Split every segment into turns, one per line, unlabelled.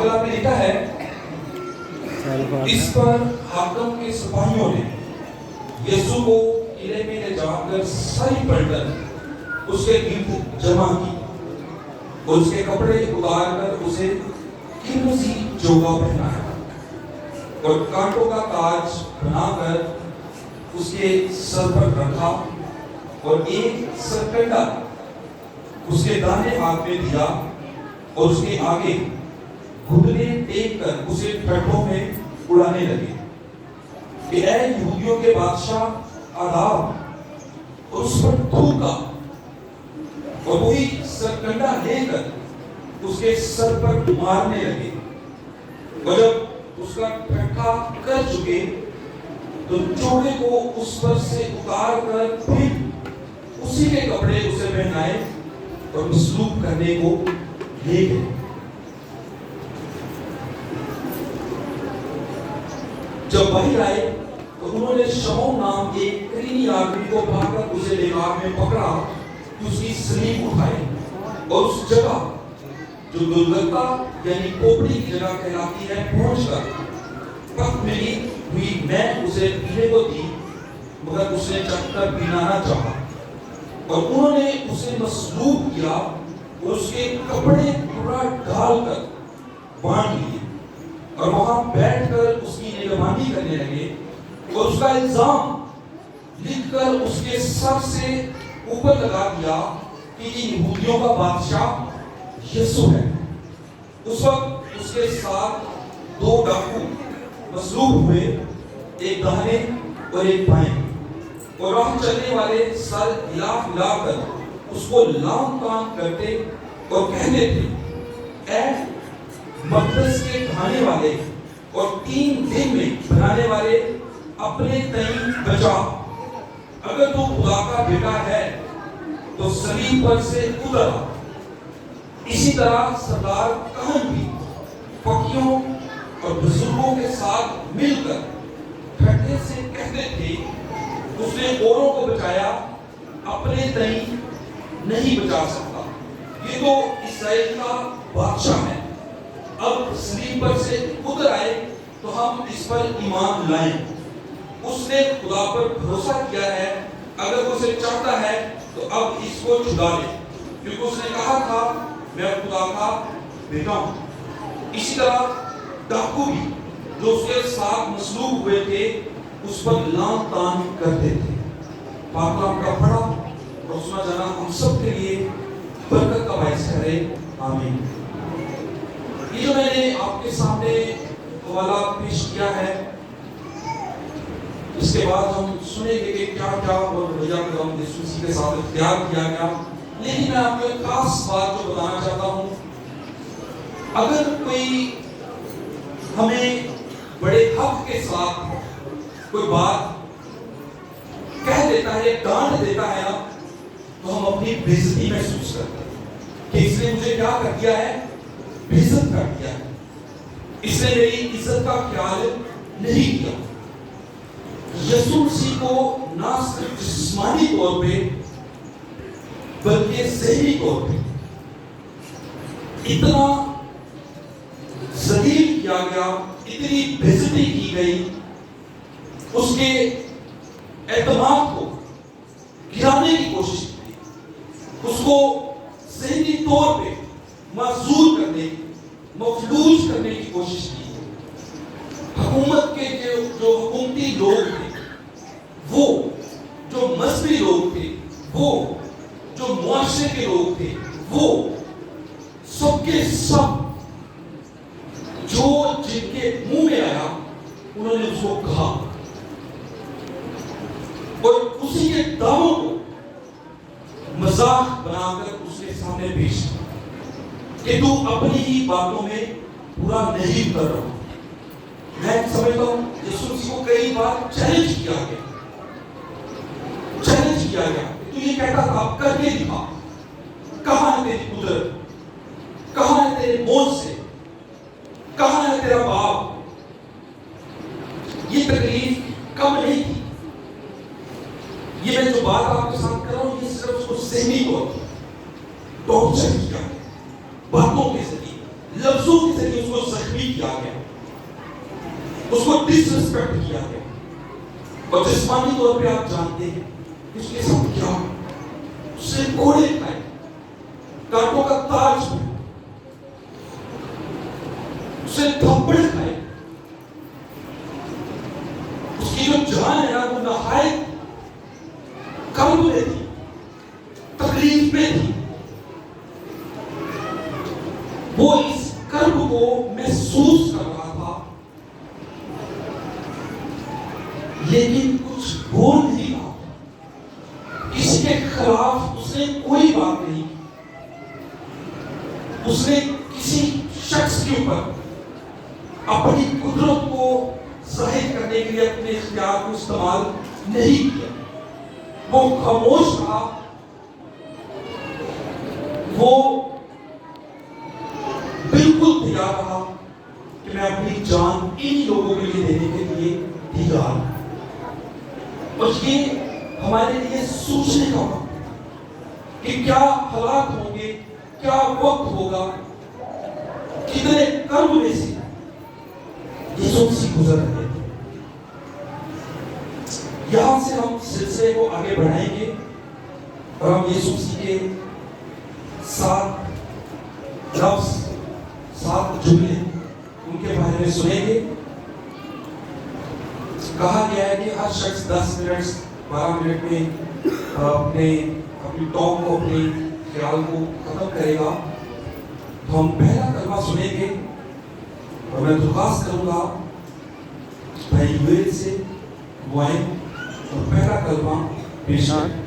اللہ نے لکھا ہے اس پر حاکم کے سپاہیوں نے یسوع کو قلعے میں لے جا کر ساری پلٹن اس کے گرد جمع کی اور اس کے کپڑے اتار کر اسے قیمتی جوغا پہنایا اور کانٹوں کا تاج بنا کر اس کے سر پر رکھا اور ایک سرکنڈا اس کے داہنے ہاتھ میں دیا اور اس کے آگے گھٹنے ٹیک کر اسے ٹھٹھوں میں اڑانے لگے کہ اے یہودیوں کے بادشاہ آداب، اور اس پر تھوکا اور وہی سرکنڈا لے کر اس کے سر پر مارنے لگے اور جب اس کا ٹھٹھا کر چکے تو چوڑے کو اس پر سے اتار کر پھر اسی کے کپڑے اسے پہنائے اور مصلوب کرنے کو لے گئے۔ جب باہر آئے تو انہوں نے شمعون نام ایک کرینی آدمی کو پا کر اسے لیوار میں پکڑا کہ اس کی سلیب اٹھائے اور اس جگہ جو دلگتا یعنی کوپڑی کی جگہ کہلاتی ہے پہنچ کر وقت ملی ہوئی میں اسے پینے کو دی، مگر اس نے چکھ کر پینا نہ چاہا اور انہوں نے اسے مصلوب کیا اور اس کے کپڑے پورا ڈال کر باندھ لیے اور وہاں بیٹھ کر اس کی نگہبانی کرنے لگے اور اس کا الزام لکھ کر اس کے سر سے اوپر لگا دیا کہ یہ یہودیوں کا بادشاہ یسوع ہے۔ اس وقت اس کے ساتھ دو ڈاکو مصلوب ہوئے، ایک داہنے اور ایک بائیں، اور راہ چلنے والے سر ہلا ہلا کر اس کو لام تان کرتے اور کہتے تھے اے مقدس کے ڈھانے والے اور 3 دن میں بنانے والے، اپنے تئیں بچا، اگر تو خدا کا بیٹا ہے تو صلیب پر سے اتر آ۔ اسی طرح سردار کہن بھی فقیوں اور بزرگوں کے ساتھ مل کر ٹھٹھے سے کہتے تھے اس نے اوروں کو بچایا، اپنے تئیں نہیں بچا سکتا، یہ تو اسرائیل کا بادشاہ ہے، اب صلیب پر سے اتر آئے تو ہم اس پر ایمان لائیں۔ اس نے خدا پر بھروسہ کیا ہے، اگر اسے چاہتا ہے تو اب اس کو چھڑا لے، کیونکہ اس نے کہا تھا میں خدا کا بیٹا ہوں۔ اسی طرح ڈاکو بھی جو اس کے ساتھ مصلوب ہوئے تھے اس پر لام تان کرتے تھے۔ پاک کلام کا پڑھا اور سنا جانا ہم سب کے لیے برکت کا باعث ٹھہرے، آمین۔ یہ جو میں نے آپ کے سامنے حوالہ پیش کیا ہے، اس کے بعد ہم سنیں گے کہ کیا کیا اور رویہ کرم یسوع مسیح کے ساتھ اختیار کیا گیا، لیکن میں آپ کو ایک خاص بات جو بتانا چاہتا ہوں، اگر کوئی ہمیں بڑے حق کے ساتھ کوئی بات کہہ دیتا ہے، ڈانٹ دیتا ہے نا، تو ہم اپنی بے عزتی محسوس کرتے ہیں کہ اس نے مجھے کیا کر دیا ہے، بے عزت کر دیا ہے، اس نے میری عزت کا خیال نہیں کیا۔ یسوع مسیح کو نہ صرف جسمانی طور پہ بلکہ ذہنی طور پہ اتنا ذلیل کیا گیا، اتنی بے عزتی کی گئی، اس کے اعتماد کو گرانے کی کوشش کی، اس کو ذہنی طور پہ معذور کرنے کی، مفلوج کرنے کی کوشش کی۔ حکومت کے جو حکومتی لوگ تھے، وہ جو مذہبی لوگ تھے، وہ جو معاشرے کے لوگ تھے، وہ سب کے سب جو جن کے منہ میں آیا انہوں نے اس کو کہا اور اسی کے دعووں کو مذاق بنا کر اس کے سامنے پیش کیا کہ تو اپنی ہی باتوں میں پورا نہیں کر رہا۔ میں سمجھتا ہوں یسوع مسیح کو کئی بار چیلنج کیا گیا تو یہ کہتا تھا کر کے دکھا، کہاں ہے تیری قدرت، کہاں ہے تیرے موجزے، کہاں ہے تیرا باپ۔ یہ تکلیف کم نہیں تھی، یہ میں جو بات آپ کے ساتھ کر رہا ہوں یہ صرف اس کو ذہنی طور پر ٹارچر کیا، باتوں کے ذریعے، لفظوں کے ذریعے اس کو اس کو ڈس ریسپیکٹ کیا گیا. اور جسمانی طور پہ آپ جانتے ہیں اس کے ساتھ کیا اس نے کوڑے کھائے, کانٹوں کا تاج پہنا, اس نے تھپڑ کھائے, اس کی جو جان ہے وہ نہایت کرب میں تھی, تکلیف میں تھی. وہ اس کرب کو محسوس کر رہا تھا لیکن کچھ بول نہیں رہا. کسی کے خلاف اس نے کوئی بات نہیں کی. اس نے کسی شخص کے اوپر اپنی قدرت کو ظاہر کرنے کے لیے اپنے اختیار کو استعمال نہیں کیا. وہ خاموش رہا. وہ بالکل تیار رہا کہ میں اپنی جان ان لوگوں کے لیے دینے کے لیے تیار ہوں. اور یہ ہمارے لیے سوچنے کا وقت کہ کیا حالات ہوں گے, کیا وقت ہوگا, کتنے کرب میں سے یسوع مسیح گزر رہے تھے. یہاں سے ہم سلسلے کو آگے بڑھائیں گے اور ہم یسوع مسیح کے 7 لفظ 7 جملے ان کے بارے میں سنیں گے. کہا گیا ہے کہ ہر شخص 10 منٹ 12 منٹ میں اپنی ٹاک کو, اپنے خیال کو ختم کرے گا. تو ہم پہلا کلمہ سنیں گے اور میں درخواست کروں گا بھائی یویل سے وہ آئیں اور پہلا کلمہ پیش کریں.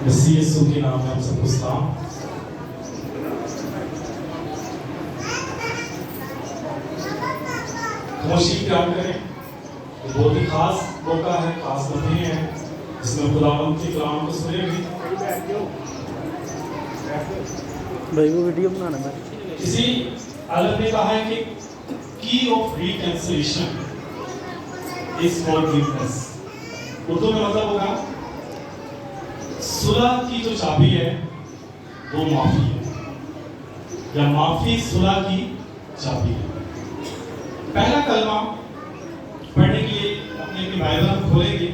مسیح یسوع کے نام میں ہم سب کو سلام. خاموشی اختیار کریں. یہ بہت ہی خاص موقع ہے, خاص لمحے ہیں جس میں خداوند کے کلام کو سنیں گے.
بھائی وہ ویڈیو بنانا ہے.
کسی عالم نے کہا ہے کہ کی of reconciliation is forgiveness. Urdu میں مطلب ہوگا صلح کی جو چابی ہے وہ معافی ہے, یا معافی صلح کی چابی ہے. پہلا کلمہ پڑھنے کے لیے اپنی بائبل ہم کھولیں گے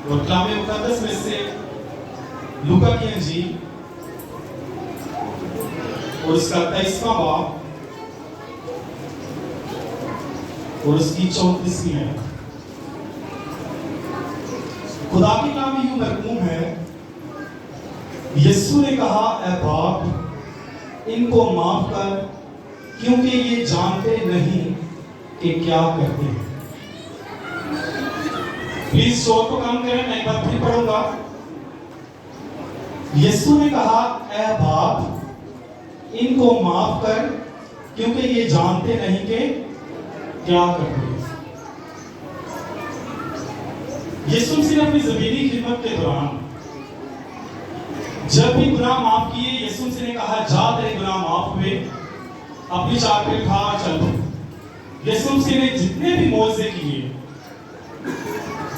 اور کلام مقدس میں سے لوکا کی انجیل اور اس کا 23واں باب اور اس کی 34ویں آیت. خدا کے کلام میں یوں مرقوم ہے, یسوع نے کہا اے باپ ان کو معاف کر کیونکہ یہ جانتے نہیں کہ کیا کرتے ہیں. پلیز شور کو کم کریں, میں ایک بار پھر پڑھوں گا. یسوع نے کہا اے باپ ان کو معاف کر کیونکہ یہ جانتے نہیں کہ کیا کرتے ہیں. یسوع مسیح نے اپنی زمینی خدمت کے دوران جب بھی گناہ معاف کیے, یسوع مسیح نے کہا جا تیرے گناہ معاف ہوئے, اپنی چار پہ کھا چل. یسوع مسیح نے جتنے بھی معجزے کیے,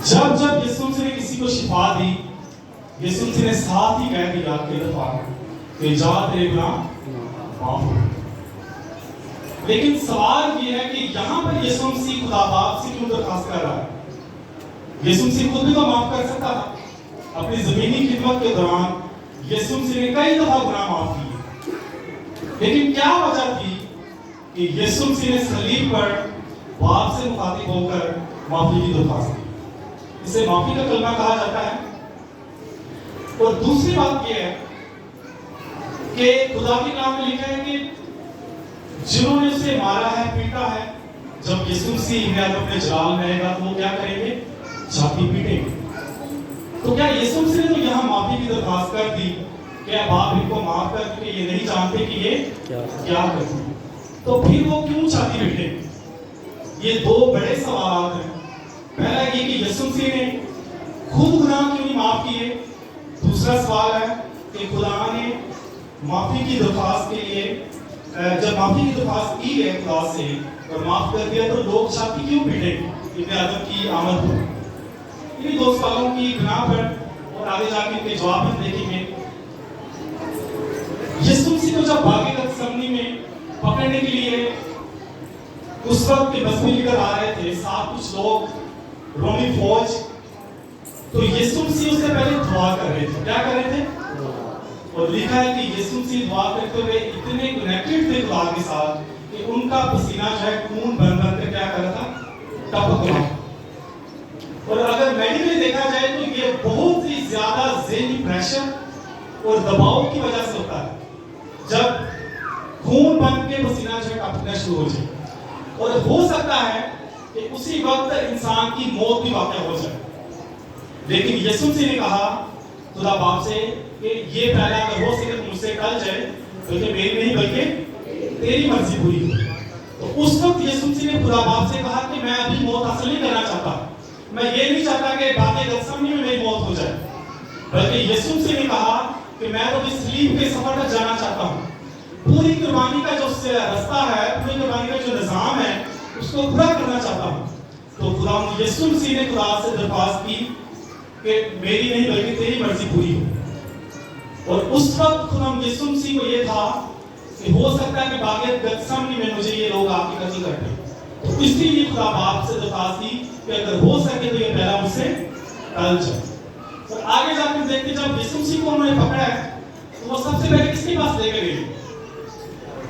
جب یسوع مسیح نے کسی کو شفا دی, یسوع مسیح نے ساتھ ہی کہہ دیا کہ دفعہ کہ جا تیرے گناہ معاف ہوئے. لیکن سوال یہ ہے کہ یہاں پر یسوع مسیح خدا باپ سے کیوں درخواست کر رہا ہے؟ یسوع مسیح خود بھی تو معاف کر سکتا تھا. اپنی زمینی خدمت کے دوران یسوع مسیح نے کئی دفعہ گناہ معاف کیے, لیکن کیا وجہ تھی کہ یسوع مسیح نے صلیب پر باپ سے مخاطب ہو کر معافی کی درخواست کی؟ اسے معافی کا کلمہ کہا جاتا ہے. اور دوسری بات یہ ہے کہ خدا کے کلام میں لکھا ہے کہ جنہوں نے اسے مارا ہے, پیٹا ہے, جب یسوع مسیح اپنے جلال میں آئے گا تو وہ کیا کریں گے؟ چھاتی پیٹیں گے. تو کیا یسوع مسیح نے تو یہاں معافی کی درخواست کر دی کہ باپ ان کو معاف کر کیونکہ یہ نہیں جانتے کہ یہ کیا کرتے ہیں, تو پھر وہ کیوں چھاتی پیٹیں؟ یہ دو بڑے سوالات ہیں. پہلا یہ کہ یسوع مسیح نے خود گناہ کیوں نہیں معاف کیے. دوسرا سوال ہے کہ خدا نے معافی کی درخواست کے لیے جب معافی کی درخواست کی ہے خدا سے اور معاف کر دیا تو لوگ چھاتی کیوں پیٹیں ابن آدم کی آمد ہو؟ انہیں دو سوالوں کی بنا پر اور آگے جا کے ان کے جواب ہم دیکھیں گے۔ یسوع مسیح کو جب باغ گتسمنی میں پکڑنے کے لیے اس وقت کے مذہبی لیڈر آ رہے تھے، ساتھ کچھ لوگ رومی فوج، تو یسوع مسیح اس سے پہلے دعا کر رہے تھے۔ کیا کر رہے تھے؟ اور لکھا ہے کہ یسوع مسیح دعا کرتے ہوئے اتنے کنیکٹڈ تھے خدا کے ساتھ کہ ان کا پسینہ جو ہے خون بن بن کر کیا کر رہا تھا؟ ٹپک رہا۔ اور اگر میڈیکلی دیکھا جائے تو یہ بہت ہی زیادہ ذہنی پریشر اور دباؤ کی وجہ سے ہوتا ہے جب خون بن کے پسینہ جو ہے ٹپکنا شروع ہو جائے، اور ہو سکتا ہے کہ اسی وقت انسان کی موت بھی واقع ہو جائے۔ لیکن یسوع مسیح نے کہا خدا باپ سے کہ یہ پہلا اگر ہو سکے تو مجھ سے ٹل جائے، بلکہ میری نہیں بلکہ تیری مرضی پوری ہو۔ تو اس وقت یسوع مسیح نے خدا باپ سے کہا کہ میں ابھی موت حاصل نہیں کرنا چاہتا، میں یہ نہیں چاہتا کہ باغ گتسمنی میں میری موت ہو جائے، بلکہ یسوع مسیح نے کہا کہ میں تو اس صلیب کے سفر تک جانا چاہتا ہوں۔ پوری قربانی کا جو رستہ ہے، پوری قربانی کا جو نظام ہے، اس کو پورا کرنا چاہتا ہوں۔ تو خدا یسوع مسیح نے خدا سے درخواست کی کہ میری نہیں بلکہ تیری مرضی پوری ہو۔ اور اس وقت خدا یسوع مسیح کو یہ تھا کہ ہو سکتا ہے کہ باغ گتسمنی میں مجھے یہ لوگ آ کے قتل کر دیں، تو اس لیے خدا باپ سے درخواست کی کہ اگر ہو سکے تو یہ پہلا مجھ سے ٹل جائے۔ اور آگے جا کے دیکھتے جب یسوع مسیح کو انہوں نے پکڑا ہے تو وہ سب سے پہلے کس کے پاس لے کے گئے؟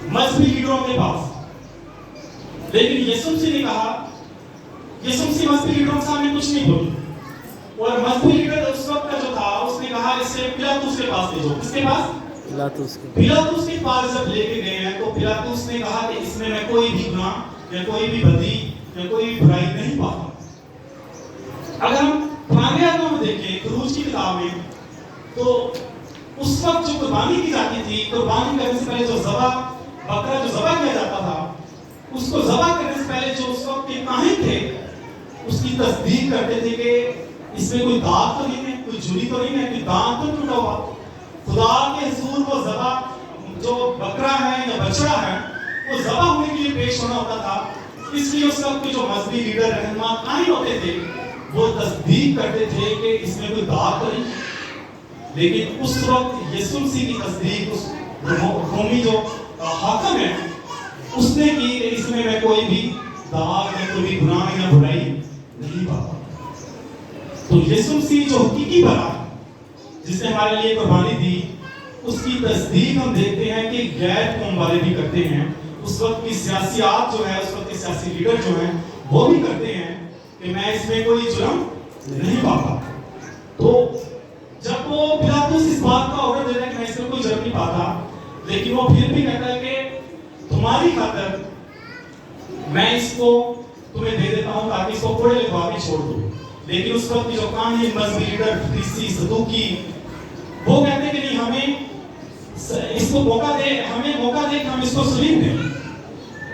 مذہبی لیڈروں کے پاس۔ لیکن یسوع مسیح نے کہا، یسوع مسیح مذہبی لیڈروں کے سامنے کچھ نہیں بولی، اور مذہبی لیڈر اس وقت کا جو تھا اس نے کہا اسے پیلاطس کے پاس لے جاؤ۔ کس کے پاس؟ پیلاطس کے پاس جب لے کے گئے ہیں تو پیلاطس نے کہا کہ اس میں کوئی بھی گناہ یا کوئی بھی بدی یا کوئی بھی برائی نہیں پاتا۔ اگر ہم پرانے عہد میں دیکھیں خروج کی کتاب میں تو اس وقت جو قربانی کی جاتی تھی، قربانی کرنے سے پہلے جو بکرا جو ذبح کیا جاتا تھا، اس کو ذبح کرنے سے پہلے جو اس وقت کے کاہن تھے اس کی تصدیق کرتے تھے کہ اس میں کوئی داغ تو نہیں ہے، کوئی جھری تو نہیں ہے، کوئی دانت تو ٹوٹا ہوا۔ خدا کے حضور وہ ذبح جو بکرا ہے یا بچڑا ہے وہ ذبح ہونے کے لیے پیش ہونا ہوتا تھا، اس لیے اس وقت کے جو مذہبی لیڈر رہنما کاہن ہوتے تھے وہ تصدیق کرتے تھے کہ اس میں کوئی داغ تو نہیں۔ لیکن اس وقت یسوع مسیح کی تصدیق اس رومی جو حاکم ہے اس نے کی کہ اس میں کوئی بھی داغ یا کوئی بھی گناہ یا برائی نہیں پاتا۔ تو یسوع مسیح جو حقیقی بنا جس نے ہمارے لیے قربانی دی، اس کی تصدیق ہم دیکھتے ہیں کہ غیر قوم والے بھی کرتے ہیں۔ اس وقت کی سیاسیات جو ہے، اس وقت کے سیاسی لیڈر جو ہیں وہ بھی کرتے ہیں کہ میں اس میں کوئی جرم نہیں پاتا۔ تو جب وہ پیلاطس اس بات کا آرڈر دیتا ہے کہ میں اس میں کوئی جرم نہیں پاتا، لیکن وہ پھر بھی کہتا ہے کہ تمہاری خاطر میں اس کو تمہیں دے دیتا ہوں تاکہ اس کو کوڑے لگوا کے چھوڑ دو۔ لیکن اس وقت کی جو کاہن مذہبی لیڈر فریسی صدوقی وہ کہتے ہیں کہ نہیں، ہمیں اس کو موقع دے، ہمیں موقع دے کہ ہم اس کو صلیب دیں۔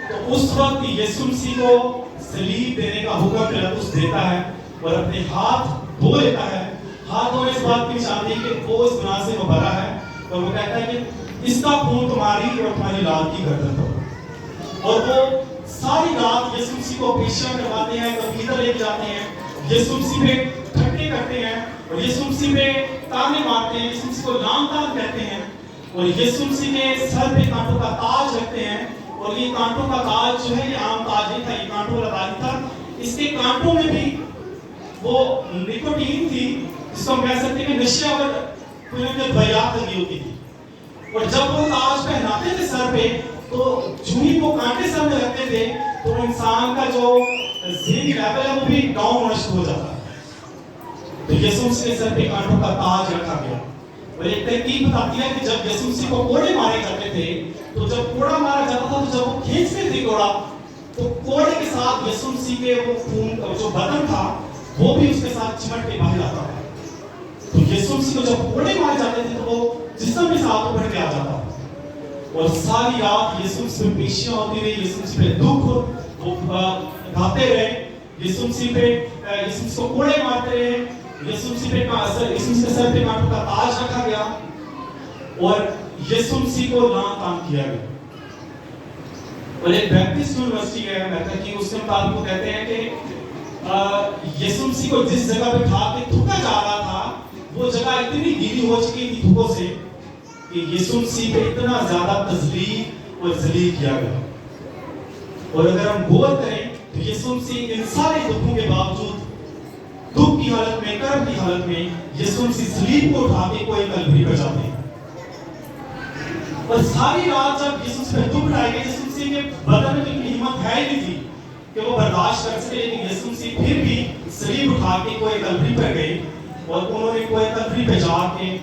تو اس وقت یسوع مسیح کو صلیب دینے کا حکم پیلاطس دیتا ہے اور اپنے ہاتھ دھو لیتا ہے۔ ہاتھ دھونے اس بات کی نشانی کہ وہ اس گناہ سے مبرا ہے، اور وہ کہتا ہے کہ اس کا خون تمہاری اور تمہاری اولاد کی گردن پر۔ اور وہ ساری رات یسوع مسیح کو پیشیاں کرواتے ہیں، قبیلہ لے کے جاتے ہیں، یسوع مسیح پہ ٹھٹے کرتے ہیں اور یسوع مسیح پہ تانے مارتے ہیں، یسوع مسیح کو لام تان کہتے ہیں، اور یسوع مسیح کے سر پہ کانٹوں کا تاج رکھتے ہیں۔ اور یہ کانٹوں کا تاج جو ہے یہ عام تاج نہیں تھا، یہ کانٹوں والا تاج تھا۔ اس کے کانٹوں میں بھی وہ نکوٹین تھی جس کو ہم کہہ سکتے ہیں کہ نشے اور دوائیات لگی ہوتی تھی۔ اور جب وہ تاج پہناتے تھے سر پہ تو جو ہی وہ کانٹے سر میں رکھتے تھے تو انسان کا جو ذہنی لیول ہے وہ بھی ڈاؤن ہونا شروع ہو جاتا ہے۔ تو یسوع مسیح کے سر پہ کانٹوں کا تاج رکھا گیا۔ اور ایک تحقیق بتاتی ہے کہ جب یسوع مسیح کو کوڑے مارے جاتے تھے تو جب کوڑا مارا جاتا تھا تو جب وہ کھینچتے تھے کوڑا تو کوڑے کے ساتھ یسوع مسیح کے وہ خون جو بدن تھا وہ بھی اس کے ساتھ چمٹ کے باہر آتا تھا۔ تو یسوع مسیح کو جب کوڑے مارے جاتے تھے تو وہ جسم کے ساتھ ابھر کے آ جاتا تھا۔ اور ساری رات یسوع مسیح پہ پیشیاں ہوتی رہی، یسوع مسیح پہ دکھ وہ گاتے رہے، یسوع مسیح پہ یسوع مسیح کو کوڑے مارتے رہے، یسوع مسیح پہ یسوع مسیح کے سر پہ کانٹوں کا تاج رکھا گیا اور یسوع مسیح کو لعن طعن کیا گیا۔ اور ایک بیپٹسٹ یونیورسٹی ہے میتھڈ کی، اس کے مطابق وہ کہتے ہیں کہ یسوع مسیح کو جس جگہ پہ اٹھا کے تھوکا جا رہا تھا وہ جگہ اتنی گیلی ہو چکی تھی تھوکوں سے کہ یسوع مسیح پہ اتنا زیادہ تذلیل اور ذلیل کیا گیا. اور اگر ہم غور کریں تو یسوع مسیح ان سارے دکھوں کے باوجود دکھ کی حالت میں، کرب کی حالت میں یسوع مسیح صلیب کو اٹھا کے کوئی کلوری پر جاتے ہیں. اور ساری رات جب یسوع مسیح پہ دکھ اٹھائے گئے، یسوع مسیح کے بدن میں اتنی ہمت ہے ہی نہیں تھی کہ وہ برداشت کر سکے، لیکن یسوع مسیح پھر بھی صلیب اٹھا کے کوئی کلوری پر گئے اور انہوں نے کوئی کلوری پہ جا کے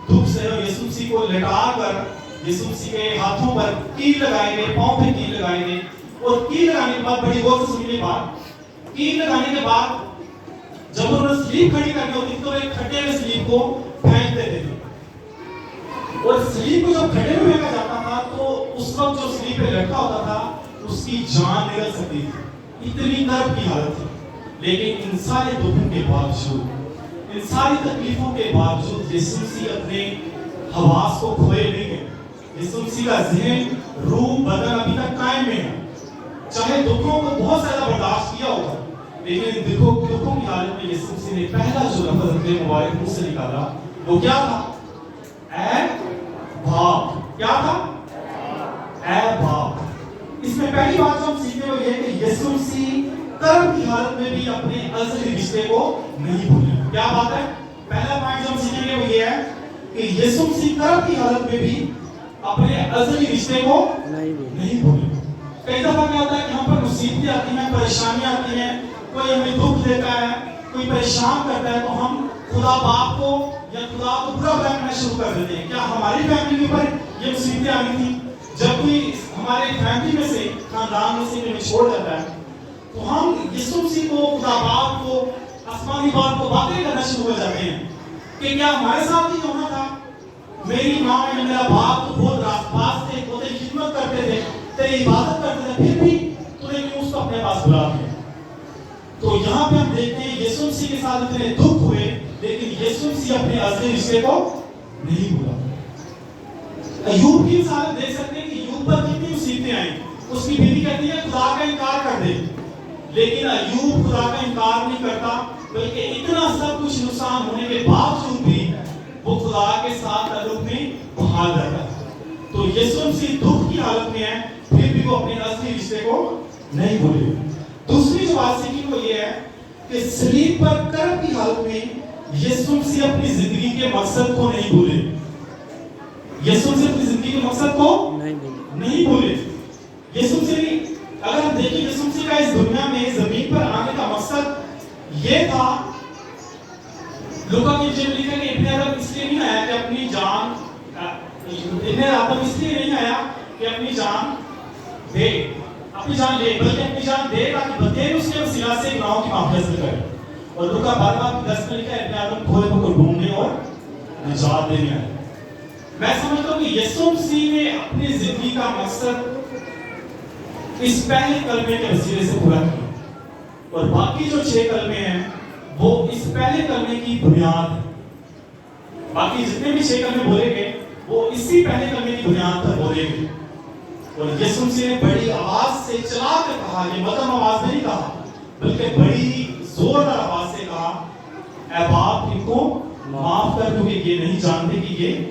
دکھ سے اور یسوع مسیح کو لٹا کر یسوع مسیح کے ہاتھوں پر کیل لگائے گئے، پاؤں پہ کیل لگائے گئے. اور کیل لگانے کے بعد بڑی غور سے سنیے بات، کیل لگانے کے بعد جب انہوں نے سلیب کھڑی کرنی ہوتی تھی تو ایک کھٹے ہوئے سلیب کو پھینک دیتے تھے. اور سلیب کو جب کھڑے میں پھینکا جاتا تھا تو اس وقت جو سلیب پہ لٹکا ہوتا تھا اس کی جان نکل سکتی تھی، اتنی کرب کی حالت تھی. لیکن ان سارے دکھوں کے باوجود، ان ساری تکلیفوں کے باوجود یسوع مسیح اپنے حواس کو کھوئے نہیں گئے. یسوع مسیح کا ذہن، روح، بدن ابھی تک قائم میں ہے. چاہے دکھوں کو بہت زیادہ برداشت کیا ہوگا، لیکن ان دکھوں کی حالت میں یسوع مسیح نے پہلا جو لفظ اپنے مبارک منہ سے نکالا وہ کیا تھا؟ اے باپ. کیا تھا؟ اے باپ. اس میں پہلی بات جو ہم سیکھتے ہیں وہ یہ ہے کہ یسوع مسیح کرب کی حالت میں بھی اپنے ازلی رشتے کو نہیں بھولے. کیا بات ہے؟ پہلا پوائنٹ جو ہم سیکھیں گے وہ یہ ہے کہ یسوع مسیح کرب کی حالت میں بھی اپنے ازلی رشتے کو نہیں بھولے. کئی دفعہ کیا ہوتا ہے کہ ہم پر مصیبتیں آتی ہیں، پریشانیاں آتی ہیں، کوئی ہمیں دکھ دیتا ہے، کوئی پریشان کرتا ہے تو ہم خدا باپ کو یا خدا کو برا کرنا شروع کر دیتے ہیں. کیا ہماری فیملی کے اوپر یہ مصیبتیں آئی تھی؟ جب کوئی ہمارے فیملی میں سے، خاندان میں سے ہمیں چھوڑ جاتا ہے تو ہم یسوع مسیح کو، خدا باپ کو، آسمانی باپ کو باتیں کرنا شروع ہو جاتے ہیں کہ کیا ہمارے ساتھ ہی ہونا تھا؟ میری ماں یا میرا باپ تو بہت راست باز تھے، بہت خدمت کرتے تھے، تیری عبادت کرتے تھے، پھر بھی تو نے کیوں اس کو اپنے پاس بلا دیا؟ تو یہاں پہ ہم دیکھتے ہیں یسوع مسیح کے ساتھ اتنے دکھ ہوئے لیکن یسوع مسیح اپنے ازلی رشتے کو نہیں بھولا. ایوب کی مثال دیکھ سکتے ہیں کہ ایوب پر کتنی مصیبتیں آئیں. اس کی بیوی کہتی ہے خدا کا انکار کر دے، لیکن ایوب خدا کا انکار نہیں کرتا، بلکہ اتنا سب کچھ نقصان ہونے کے باوجود بھی وہ خدا کے ساتھ تعلق میں بحال رہتا ہے. تو یسوع مسیح دکھ کی حالت میں ہے پھر بھی وہ اپنے اصلی رشتے کو نہیں بھولے. دوسری جو بات سیکھی وہ یہ ہے کہ صلیب پر کرب کی حالت میں یسوع مسیح اپنی زندگی کے مقصد کو نہیں بھولے. یسوع مسیح اپنی زندگی کے مقصد کو نہیں بھولے. یسوع مسیح، اگر ہم دیکھیں یسوع مسیح کا اس دنیا میں زمین پر آنے کا مقصد یہ تھا، لوکا کی انجیل میں لکھا کہ ابن آدم اس لیے نہیں آیا کہ اپنی جان، ابن آدم اس لیے نہیں آیا کہ اپنی جان دے، بلکہ اپنی جان دے تاکہ بطور اس کے وسیلہ سے گناہوں کی معافی حاصل کرے. اور لوکا 12:10 میں لکھا ہے ابن آدم کھوئے کو ڈھونڈنے اور نجات دینے آیا. میں سمجھتا ہوں کہ یسوع مسیح نے اپنی زندگی کا مقصد اس پہلے کلمے کے وسیلے سے پورا کیا، اور باقی جو 6 کلمے ہیں وہ اس پہلے کلمے کی بنیاد ہے. باقی جتنے بھی 6 کلمے بولے گئے وہ اسی پہلے کلمے کی بنیاد پر بولے گئے. اور یسوع مسیح نے بڑی آواز سے چلا کر کہا، یہ مدھم آواز نہیں کہا بلکہ بڑی زوردار آواز سے کہا، اے باپ ان کو معاف کر کیونکہ یہ نہیں جانتے کہ یہ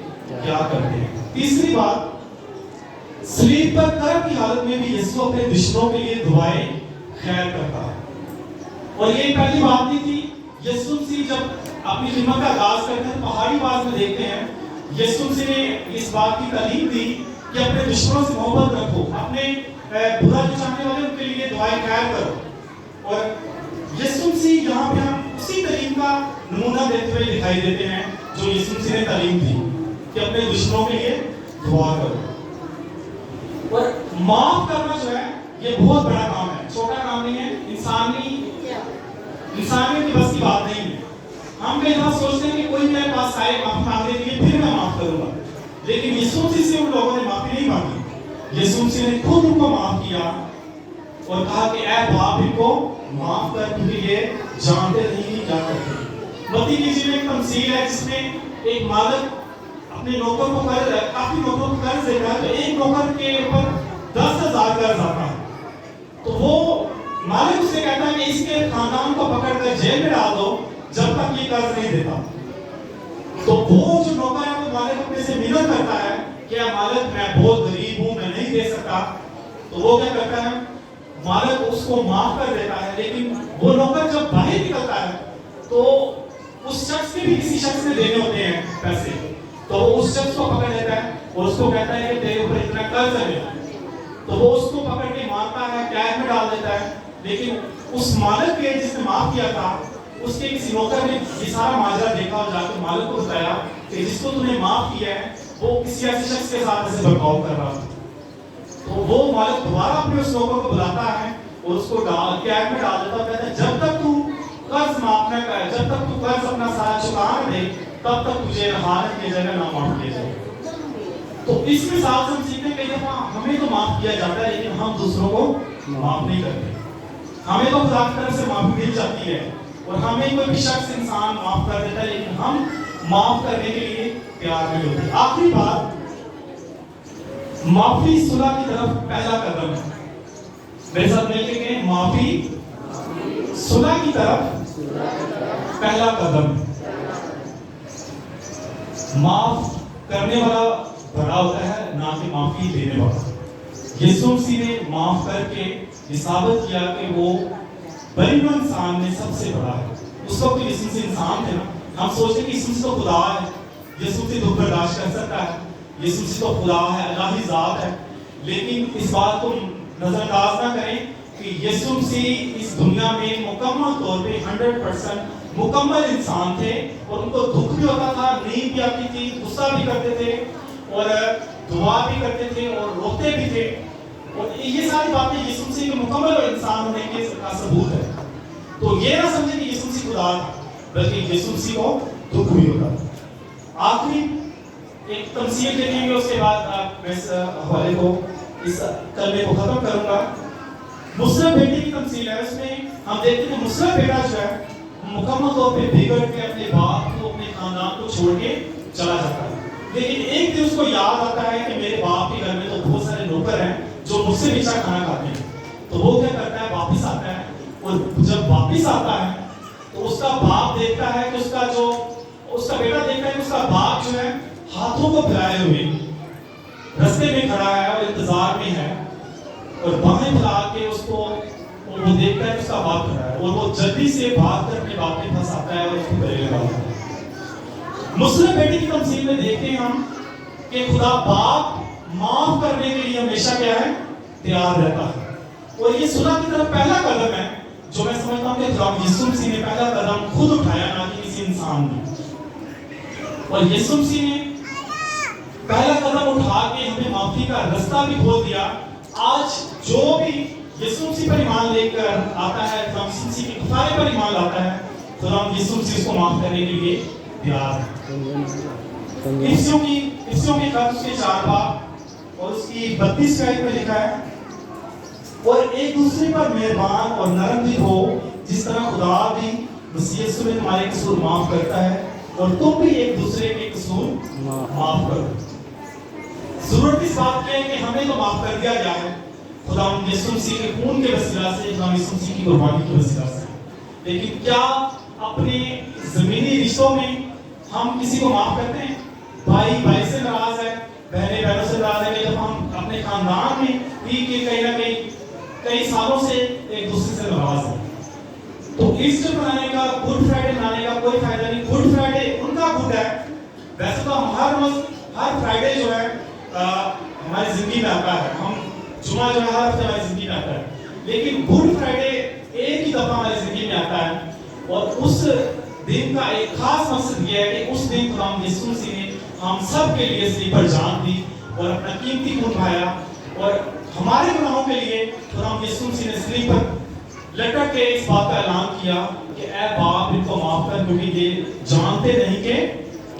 کیا کرتے ہیں. تیسری بات، صلیب پر کرب کی حالت میں بھی یسوع اپنے دشمنوں کے لیے دعائیں خیر کرتا ہے. اور یہ پہلی بات نہیں تھی. یسوع مسیح جب اپنی خدمت کا آغاز کرتے ہیں پہاڑی باز میں دیکھتے ہیں یسوع مسیح نے اس بات کی تعلیم دی کہ اپنے دشمنوں سے محبت رکھو، اپنے برا جو چاہنے والے ان کے لیے دعائیں خیر کرو. اور یسوع مسیح یہاں پہ ہم اسی تعلیم کا نمونہ دیتے ہوئے دکھائی دیتے ہیں جو یسوع مسیح نے تعلیم دی کہ اپنے دشمنوں کے لیے دعا کرو. اور معاف کرنا جو ہے یہ بہت بڑا کام ہے، چھوٹا کام نہیں ہے، انسانیت کی بس کی بات نہیں ہے. ہم کئی دفعہ سوچتے ہیں کہ کوئی میرے پاس آئے معافی مانگنے کے لیے پھر میں معاف کروں گا، لیکن یسوع مسیح سے ان لوگوں نے معافی نہیں مانگی. یسوع مسیح نے خود ان کو معاف کیا اور کہا کہ اے باپ ان کو معاف کر کیونکہ یہ جانتے نہیں کہ کیا کرتے. متی کی انجیل میں ایک تمثیل ہے جس میں ایک مالک اپنے نوکر کو کافی نوکروں کو قرض دیتا ہے تو ایک نوکر کے اوپر 10,000 قرض آتا ہے تو وہ مالک اسے کہتا ہے کہ اس کے خاندان کو پکڑ کر جیل میں ڈال دو جب تک یہ قرض نہیں دیتا. تو وہ جو نوکر ہے وہ مالک اپنے سے منت کرتا ہے کہ مالک میں بہت غریب ہوں, میں نہیں دے سکتا. تو وہ کیا کرتا ہے, مالک اس کو معاف کر دیتا ہے. لیکن وہ نوکر جب باہر نکلتا ہے تو اس شخص کے بھی کسی شخص نے دینے ہوتے ہیں پیسے, تو وہ اس شخص کو پکڑ لیتا ہے اور اس کو کہتا ہے کہ تیرے اوپر اتنا قرض ہے. تو وہ اس کو پکڑ کے مارتا ہے, قید میں ڈال دیتا ہے. لیکن اس مالک کے جس نے معاف کیا تھا, اس کے کسی نوکر نے یہ سارا ماجرا دیکھا اور جا کے مالک کو بتایا کہ جس کو تم نے معاف کیا ہے وہ کسی ایسے شخص کے ساتھ ایسے برتاؤ کر رہا. تو وہ مالک دوبارہ اپنے اس نوکر کو بلاتا ہے اور اس کو قید میں ڈال دیتا ہے. کہتا ہے جب تک تو قرض معاف نہ کرے, جب تک تو قرض اپنا سارا چکا نہ دے, تب تک تجھے رہا نہ کیا جائے گا, نہ معاف کیا جائے گا. تو اس مثال سے ہم سیکھتے ہیں کئی دفعہ ہمیں تو معاف کیا جاتا ہے لیکن ہم دوسروں کو معاف نہیں کرتے. ہمیں تو خدا کی طرف سے معافی مل جاتی ہے اور ہمیں کوئی بھی شخص انسان معاف کر دیتا ہے لیکن ہم معاف کرنے کے لیے تیار نہیں ہوتے. آخری بات, معافی صلح کی طرف پہلا قدم ہے. میرے ساتھ مل کے کہیں, معافی صلح کی طرف پہلا قدم ہے. معاف کرنے والا بڑا ہوتا ہے نہ کہ معافی دینے والا. یسوع مسیح نے معاف کر کے یہ ثابت کیا کہ وہ بڑی انسان میں سب سے بڑا ہے. اس وقت یسوع مسیح انسان تھے نا, ہم سوچتے کہ یسوع مسیح تو خدا ہے, یسوع مسیح دکھ برداشت کر سکتا ہے, یسوع مسیح تو خدا ہے, الہی ذات ہے. لیکن اس بات کو نظر انداز نہ کریں کہ یسوع مسیح اس دنیا میں مکمل طور پہ 100% مکمل انسان تھے اور ان کو دکھ بھی ہوتا تھا, نیند بھی آتی تھی, غصہ بھی کرتے تھے اور دعا بھی کرتے تھے اور روتے بھی تھے. اور یہ ساری باتیں یسوع مسیح کے مکمل اور انسان ہونے کے ثبوت ہے. تو یہ نہ سمجھیں کہ یسوع مسیح خدا تھا, بلکہ یسوع مسیح کو دکھ بھی ہوتا تھا. آخری ایک تمثیل دیکھیں گے, اس کے بعد میں اس حوالے کو, اس کلمے کو ختم کروں گا. مسلم بیٹے کی تمثیل ہے. اس میں ہم دیکھتے ہیں کہ مسلم بیٹا جو ہے مکمل طور پہ بگڑ کے اپنے باپ کو, اپنے خاندان کو چھوڑ کے چلا جاتا ہے. لیکن ایک دن اس کو یاد آتا ہے کہ میرے باپ کے گھر میں تو بہت سارے نوکر ہیں جو مجھ سے بھی اچھا کھانا کھاتے ہیں. تو وہ کیا کرتا ہے, واپس آتا ہے. اور جب واپس آتا ہے تو اس کا باپ دیکھتا ہے کہ اس کا بیٹا دیکھتا ہے کہ اس کا باپ جو ہے ہاتھوں کو پھیلائے ہوئے رستے میں کھڑا ہے اور انتظار میں ہے, اور باہیں پھیلا کے اس کو وہ دیکھتا ہے کہ اس کا باپ کھڑا ہے, اور وہ جلدی سے بھاگ کر اپنے باپ کے پاس آتا ہے اور اس کو گلے لگاتا ہے. مسلم بیٹے کی تمثیل میں دیکھتے ہیں ہم کہ خدا باپ معاف کرنے کے لیے ہمیشہ کیا ہے, تیار رہتا ہے. اور یہ صلح کی طرف پہلا قدم ہے جو میں سمجھتا ہوں کہ خدا یسوع مسیح نے پہلا قدم خود اٹھایا, نہ کہ کسی انسان نے. اور یسوع مسیح نے پہلا قدم اٹھا کے ہمیں معافی کا رستہ بھی کھول دیا. آج جو بھی یسوع مسیح پر ایمان لے کر آتا ہے, خدا یسوع مسیح کے کفارے پر ایمان لاتا ہے, خدا یسوع مسیح اس کو معاف کرنے کے لیے تیار ہے. افسیوں کی خط اس کے 4 باب اور اس کی 32 آیت میں لکھا ہے, اور ایک دوسرے پر مہربان اور نرم دل ہو جس طرح خدا بھی مسیح یسوع میں تمہارے قصور معاف کرتا ہے, اور تم بھی ایک دوسرے کے قصور معاف کرو. ضرورت اس بات کی ہے کہ ہمیں تو معاف کر دیا گیا ہے خدا یسوع مسیح کے خون کے وسیلہ سے, خدا یسوع مسیح کی قربانی کے وسیلہ سے. لیکن کیا اپنے زمینی رشتوں میں ہم کسی کو معاف کرتے ہیں؟ بھائی سے ناراض ہے, بہنیں سے ناراض ہے. جب ہم اپنے خاندان میں بھی کہیں نہ کہیں کئی سالوں سے ایک دوسرے سے ناراض ہیں, تو ایسٹر منانے کا, گڈ فرائیڈے منانے کا کوئی فائدہ نہیں. گڈ فرائیڈے ان کا گڈ ہے, ویسے تو ہم ہر فرائیڈے جو ہے ہماری زندگی میں آتا ہے, ہم جمعہ جو ہے ہر ہفتے ہماری زندگی میں آتا ہے, لیکن گڈ فرائیڈے ایک ہی دفعہ ہماری زندگی میں آتا ہے. اور اس دن کا ایک خاص مقصد یہ ہے کہ اس دن خدا یسوع مسیح نے ہم سب کے لیے صلیب پر جان دی اور اپنا قیمتی خون بہایا, اور ہمارے گناہوں کے لیے خدا یسوع مسیح نے صلیب پر لٹک کے اس بات کا اعلان کیا کہ اے باپ ان کو معاف کر, کیونکہ یہ جانتے نہیں کہ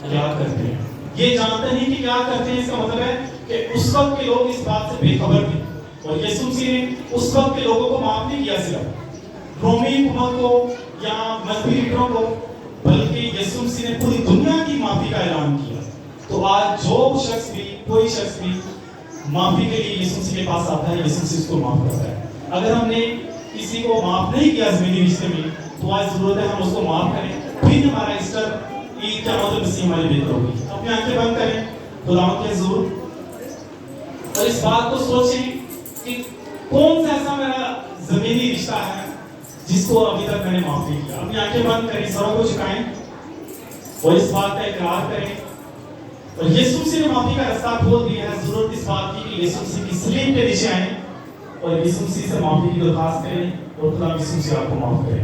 کیا کرتے ہیں. یہ جانتے نہیں کہ کیا کرتے ہیں, اس کا مطلب ہے کہ اس وقت کے لوگ اس بات سے بے خبر تھے, اور یسوع مسیح نے اس وقت کے لوگوں کو معاف نہیں کیا صرف رومی حکومت کو یا مذہبی لیڈروں کو, بلکہ یسوع مسیح نے پوری دنیا کی معافی کا اعلان کیا. تو آج جو شخص بھی, کوئی شخص بھی معافی کے لیے یسوع مسیح کے پاس آتا ہے, یسوع مسیح اس کو معاف کرتا ہے. اگر ہم نے کسی کو معاف نہیں کیا زمینی رشتے میں تو آج ضرورت ہے ہم اس کو معاف کریں, پھر ہمارا ایسٹر عید کیا مطلب مسیح ہماری بہتر ہوگی. اپنی آنکھیں بند کریں خداوند کے حضور اور اس بات کو سوچیں کہ کون سا ایسا میرا زمینی رشتہ ہے جس کو ابھی تک میں نے معاف نہیں کیا. اپنی آنکھیں بند کریں, سروں کو جھکائیں اور اس بات کا اقرار کریں. اور یسوع مسیح نے معافی کا راستہ کھول دیا ہے. ضرورت اس بات کی کہ یسوع مسیح کی صلیب کے نیچے آئیں اور یسوع مسیح سے معافی کی درخواست کریں اور خدا یسوع مسیح آپ کو معاف کرے.